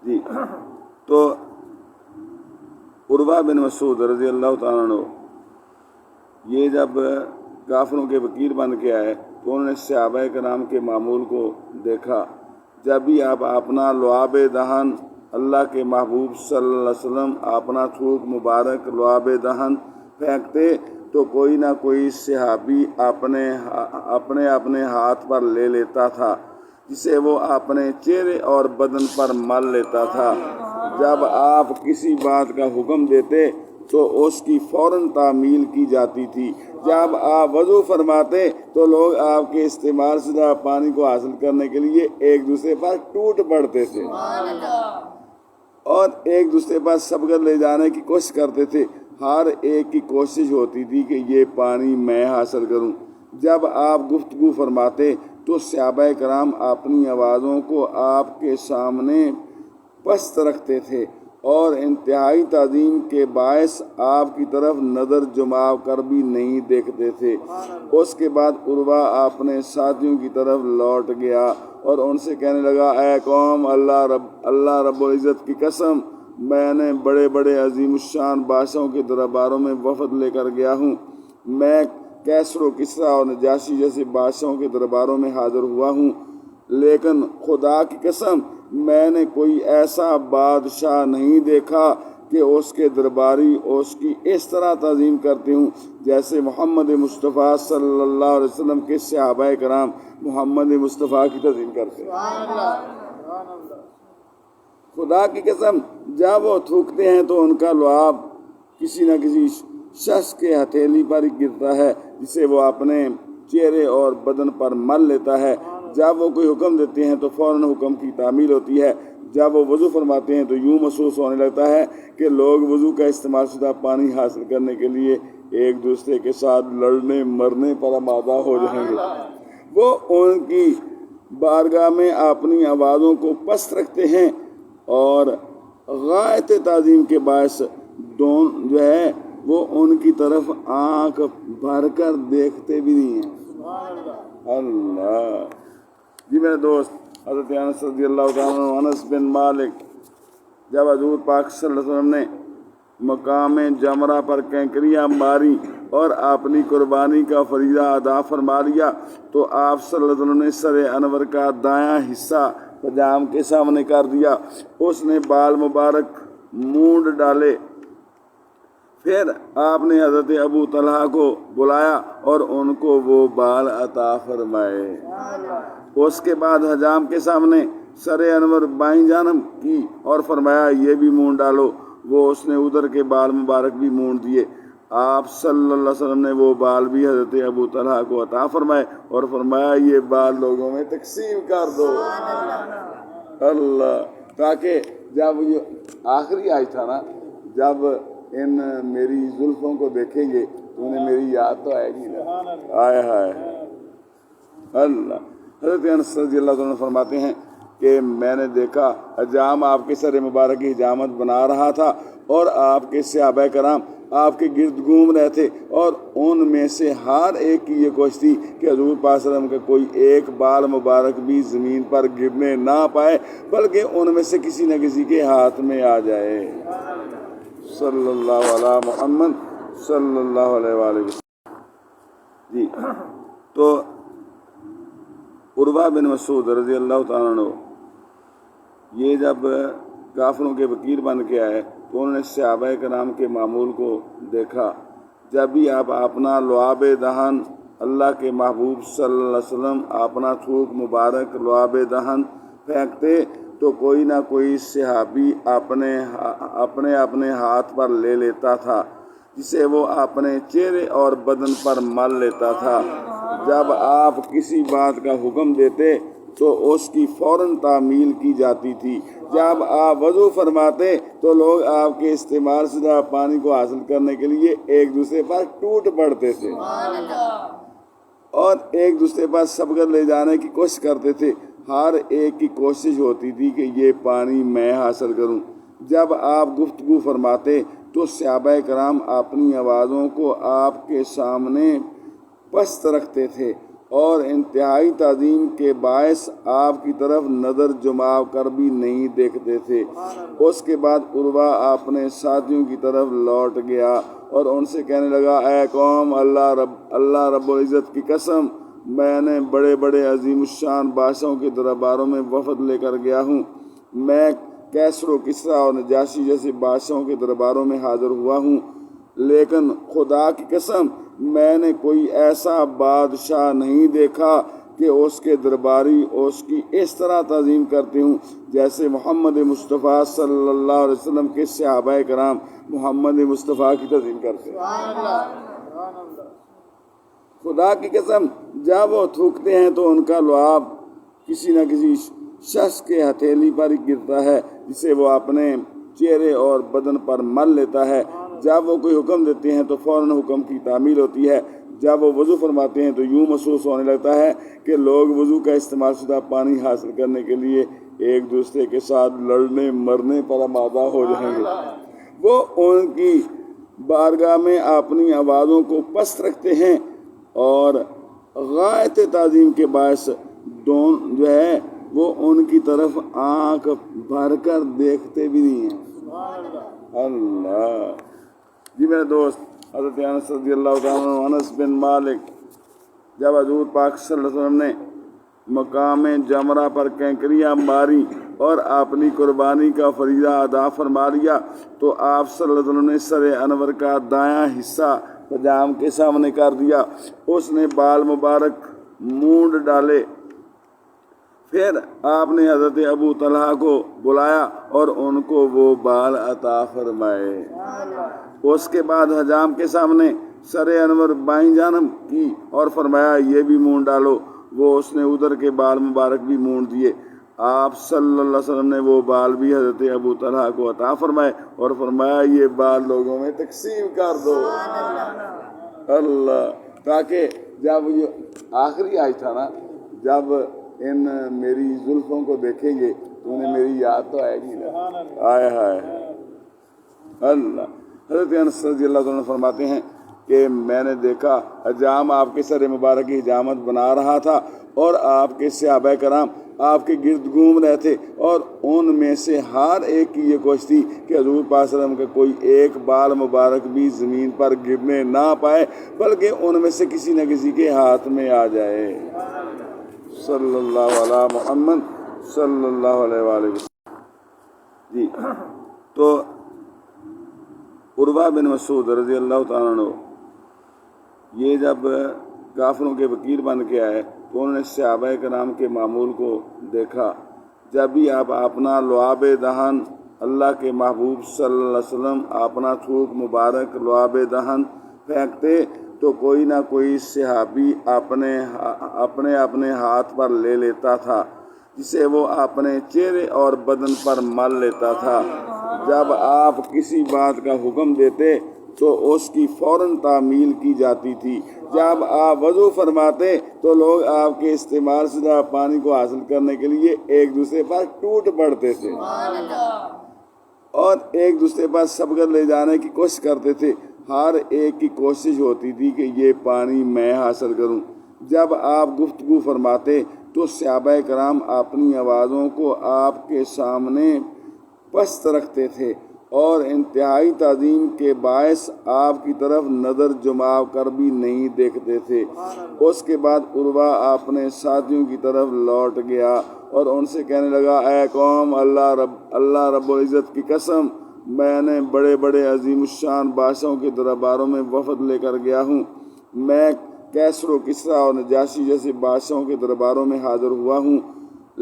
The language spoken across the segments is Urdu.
جی تو عروہ بن مسعود رضی اللہ تعالیٰ عنہ یہ جب کافروں کے وکیل بن کے آئے تو انہوں نے صحابہ کرام کے معمول کو دیکھا. جب بھی آپ اپنا لعاب دہن اللہ کے محبوب صلی اللہ علیہ وسلم اپنا تھوک مبارک لعاب دہن پھینکتے تو کوئی نہ کوئی صحابی اپنے ہاتھ پر لے لیتا تھا جسے وہ اپنے چہرے اور بدن پر مل لیتا تھا. جب آپ کسی بات کا حکم دیتے تو اس کی فوراً تعمیل کی جاتی تھی. جب آپ وضو فرماتے تو لوگ آپ کے استعمال شدہ پانی کو حاصل کرنے کے لیے ایک دوسرے پر ٹوٹ پڑتے تھے اور ایک دوسرے پر سبقت لے جانے کی کوشش کرتے تھے. ہر ایک کی کوشش ہوتی تھی کہ یہ پانی میں حاصل کروں. جب آپ گفتگو فرماتے تو صحابہ کرام اپنی آوازوں کو آپ کے سامنے پست رکھتے تھے اور انتہائی تعظیم کے باعث آپ کی طرف نظر جماؤ کر بھی نہیں دیکھتے تھے. اس کے بعد عروہ اپنے ساتھیوں کی طرف لوٹ گیا اور ان سے کہنے لگا اے قوم اللہ رب العزت کی قسم میں نے بڑے بڑے عظیم الشان بادشاہوں کے درباروں میں وفد لے کر گیا ہوں. میں کیسر و کسریٰ اور نجاشی جیسے بادشاہوں کے درباروں میں حاضر ہوا ہوں لیکن خدا کی قسم میں نے کوئی ایسا بادشاہ نہیں دیکھا کہ اس کے درباری اس کی اس طرح تعظیم کرتے ہوں جیسے محمد مصطفیٰ صلی اللہ علیہ وسلم کے صحابہ کرام محمد مصطفیٰ کی تعظیم کرتے ہیں. خدا کی قسم جب وہ تھوکتے ہیں تو ان کا لعاب کسی نہ کسی شخص کے ہتھیلی پر گرتا ہے جسے وہ اپنے چہرے اور بدن پر مل لیتا ہے. جب وہ کوئی حکم دیتے ہیں تو فوراً حکم کی تعمیل ہوتی ہے. جب وہ وضو فرماتے ہیں تو یوں محسوس ہونے لگتا ہے کہ لوگ وضو کا استعمال شدہ پانی حاصل کرنے کے لیے ایک دوسرے کے ساتھ لڑنے مرنے پر آمادہ ہو جائیں گے. وہ ان کی بارگاہ میں اپنی آوازوں کو پست رکھتے ہیں اور غایت تعظیم کے باعث جو ہے وہ ان کی طرف آنکھ بھر کر دیکھتے بھی نہیں ہیں. اللہ جی میرے دوست حضرت انس رضی اللہ تعالیٰ عنہ انس بن مالک جب حضور پاک صلی اللہ علیہ وسلم نے مقام جمرہ پر کینکریاں ماری اور اپنی قربانی کا فریضہ ادا فرما لیا تو آپ صلی اللہ علیہ وسلم نے سر انور کا دایاں حصہ پجام کے سامنے کر دیا. اس نے بال مبارک مونڈ ڈالے. پھر آپ نے حضرت ابو طلحہ کو بلایا اور ان کو وہ بال عطا فرمائے. اس کے بعد حجام کے سامنے سر انور بائیں جانب کی اور فرمایا یہ بھی مونڈ ڈالو. وہ اس نے ادھر کے بال مبارک بھی مونڈ دیے. آپ صلی اللہ علیہ وسلم نے وہ بال بھی حضرت ابو طلحہ کو عطا فرمائے اور فرمایا یہ بال لوگوں میں تقسیم کر دو. اللہ تاکہ جب یہ آخری آج تھا نا جب ان میری زلفوں کو دیکھیں گے تو انہیں میری یاد تو آئے گی نا. آئے ہائے اللہ. حضرت انس رضی اللہ عنہ فرماتے ہیں کہ میں نے دیکھا حجام آپ کے سر مبارک کی حجامت بنا رہا تھا اور آپ کے صحابہ کرام آپ کے گرد گھوم رہے تھے اور ان میں سے ہر ایک کی یہ کوشش تھی کہ حضور پاک صلی اللہ علیہ وسلم کا کوئی ایک بال مبارک بھی زمین پر گرنے نہ پائے بلکہ ان میں سے کسی نہ کسی کے ہاتھ میں آ جائے. صلی اللہ علیہ محمد صلی اللہ علیہ وآلہ وسلم. جی تو عروہ بن مسعود رضی اللہ تعالیٰ عنہ یہ جب کافروں کے وکیل بن کے آئے تو انہوں نے صحابہ کرام کے معمول کو دیکھا. جب بھی آپ اپنا لعاب دہن اللہ کے محبوب صلی اللہ علیہ وسلم اپنا تھوک مبارک لعاب دہن پھینکتے تو کوئی نہ کوئی صحابی اپنے ہاتھ پر لے لیتا تھا جسے وہ اپنے چہرے اور بدن پر مل لیتا تھا. جب آپ کسی بات کا حکم دیتے تو اس کی فوراً تعمیل کی جاتی تھی. جب آپ وضو فرماتے تو لوگ آپ کے استعمال شدہ پانی کو حاصل کرنے کے لیے ایک دوسرے پر ٹوٹ پڑتے تھے اور ایک دوسرے پر سبقت لے جانے کی کوشش کرتے تھے. ہر ایک کی کوشش ہوتی تھی کہ یہ پانی میں حاصل کروں. جب آپ گفتگو فرماتے تو صحابہ کرام اپنی آوازوں کو آپ کے سامنے پست رکھتے تھے اور انتہائی تعظیم کے باعث آپ کی طرف نظر جماؤ کر بھی نہیں دیکھتے تھے۔ اس کے بعد عروہ اپنے ساتھیوں کی طرف لوٹ گیا اور ان سے کہنے لگا، اے قوم، اللہ رب العزت کی قسم، میں نے بڑے بڑے عظیم الشان بادشاہوں کے درباروں میں وفد لے کر گیا ہوں۔ میں کیسر و کسریٰ اور نجاشی جیسے بادشاہوں کے درباروں میں حاضر ہوا ہوں، لیکن خدا کی قسم میں نے کوئی ایسا بادشاہ نہیں دیکھا کہ اس کے درباری اس کی اس طرح تعظیم کرتے ہوں جیسے محمد مصطفیٰ صلی اللہ علیہ وسلم کے صحابہ کرام محمد مصطفیٰ کی تعظیم کرتے ہیں۔ خدا کی قسم جب وہ تھوکتے ہیں تو ان کا لعاب کسی نہ کسی شخص کے ہتھیلی پر ہی گرتا ہے، جسے وہ اپنے چہرے اور بدن پر مل لیتا ہے۔ جب وہ کوئی حکم دیتے ہیں تو فوراً حکم کی تعمیل ہوتی ہے۔ جب وہ وضو فرماتے ہیں تو یوں محسوس ہونے لگتا ہے کہ لوگ وضو کا استعمال شدہ پانی حاصل کرنے کے لیے ایک دوسرے کے ساتھ لڑنے مرنے پر آمادہ ہو جائیں گے۔ وہ ان کی بارگاہ میں اپنی آوازوں کو پست رکھتے ہیں اور غایت تعظیم کے باعث وہ ان کی طرف آنکھ بھر کر دیکھتے بھی نہیں ہیں۔ اللہ جی میرے دوست، حضرت انس رضی اللہ تعالیٰ عنہ، انس بن مالک، جب حضور پاک صلی اللہ علیہ وسلم نے مقام جمرہ پر کینکریاں ماری اور اپنی قربانی کا فریضہ ادا فرما لیا تو آپ صلی اللہ علیہ وسلم نے سر انور کا دایاں حصہ پجام کے سامنے کر دیا۔ اس نے بال مبارک مونڈ ڈالے۔ پھر آپ نے حضرت ابو طلحہ کو بلایا اور ان کو وہ بال عطا فرمائے۔ اس کے بعد حجام کے سامنے سر انور بائیں جانب کی اور فرمایا، یہ بھی مونڈ ڈالو۔ وہ اس نے ادھر کے بال مبارک بھی مونڈ دیے۔ آپ صلی اللہ علیہ وسلم نے وہ بال بھی حضرت ابو طلحہ کو عطا فرمائے اور فرمایا، یہ بال لوگوں میں تقسیم کر دو۔ اللہ، تاکہ جب یہ آخری آج تھا نا، جب ان میری زلفوں کو دیکھیں گے تو انہیں میری یاد تو آئے گی نا۔ آئے ہائے اللہ۔ حضرت انس رضی اللہ عنہ فرماتے ہیں کہ میں نے دیکھا حجام آپ کے سر مبارک کی حجامت بنا رہا تھا اور آپ کے صحابہ کرام آپ کے گرد گھوم رہے تھے، اور ان میں سے ہر ایک کی یہ کوشش تھی کہ حضور پاک صلی اللہ علیہ وسلم کا کوئی ایک بال مبارک بھی زمین پر گرنے نہ پائے، بلکہ ان میں سے کسی نہ کسی کے ہاتھ میں آ جائے۔ صلی اللہ علیہ محمد صلی اللہ علیہ وآلہ وسلم۔ جی تو عروہ بن مسعود رضی اللہ تعالیٰ عنہ یہ جب کافروں کے وکیل بن کے آئے تو انہوں نے صحابہ کرام کے معمول کو دیکھا۔ جب بھی آپ اپنا لعاب دہن اللہ کے محبوب صلی اللہ علیہ وسلم اپنا تھوک مبارک لعاب دہن پھینکتے تو کوئی نہ کوئی صحابی اپنے ہاتھ پر لے لیتا تھا، جسے وہ اپنے چہرے اور بدن پر مل لیتا تھا۔ جب آپ کسی بات کا حکم دیتے تو اس کی فوراً تعمیل کی جاتی تھی۔ جب آپ وضو فرماتے تو لوگ آپ کے استعمال شدہ پانی کو حاصل کرنے کے لیے ایک دوسرے پر ٹوٹ پڑتے تھے اور ایک دوسرے پر سبقت لے جانے کی کوشش کرتے تھے۔ ہر ایک کی کوشش ہوتی تھی کہ یہ پانی میں حاصل کروں۔ جب آپ گفتگو فرماتے تو صحابہ کرام اپنی آوازوں کو آپ کے سامنے پست رکھتے تھے اور انتہائی تعظیم کے باعث آپ کی طرف نظر جماؤ کر بھی نہیں دیکھتے تھے۔ اس کے بعد عروہ اپنے ساتھیوں کی طرف لوٹ گیا اور ان سے کہنے لگا، اے قوم، اللہ رب العزت کی قسم، میں نے بڑے بڑے عظیم الشان بادشاہوں کے درباروں میں وفد لے کر گیا ہوں۔ میں کیسر و کسریٰ اور نجاشی جیسے بادشاہوں کے درباروں میں حاضر ہوا ہوں،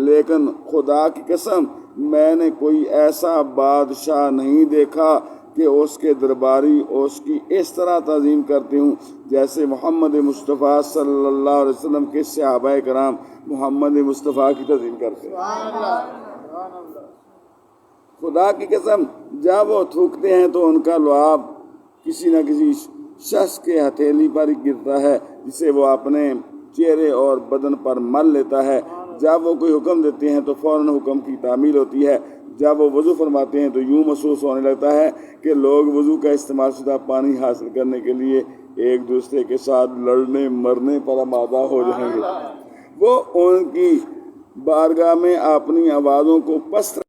لیکن خدا کی قسم میں نے کوئی ایسا بادشاہ نہیں دیکھا کہ اس کے درباری اس کی اس طرح تعظیم کرتے ہوں جیسے محمد مصطفیٰ صلی اللہ علیہ وسلم کے صحابہ کرام محمد مصطفیٰ کی تعظیم کرتے ہیں۔ خدا کی قسم جب وہ تھوکتے ہیں تو ان کا لعاب کسی نہ کسی شخص کے ہتھیلی پر ہی گرتا ہے، جسے وہ اپنے چہرے اور بدن پر مل لیتا ہے۔ جب وہ کوئی حکم دیتے ہیں تو فوراً حکم کی تعمیل ہوتی ہے۔ جب وہ وضو فرماتے ہیں تو یوں محسوس ہونے لگتا ہے کہ لوگ وضو کا استعمال شدہ پانی حاصل کرنے کے لیے ایک دوسرے کے ساتھ لڑنے مرنے پر آمادہ ہو جائیں گے۔ وہ ان کی بارگاہ میں اپنی آوازوں کو پست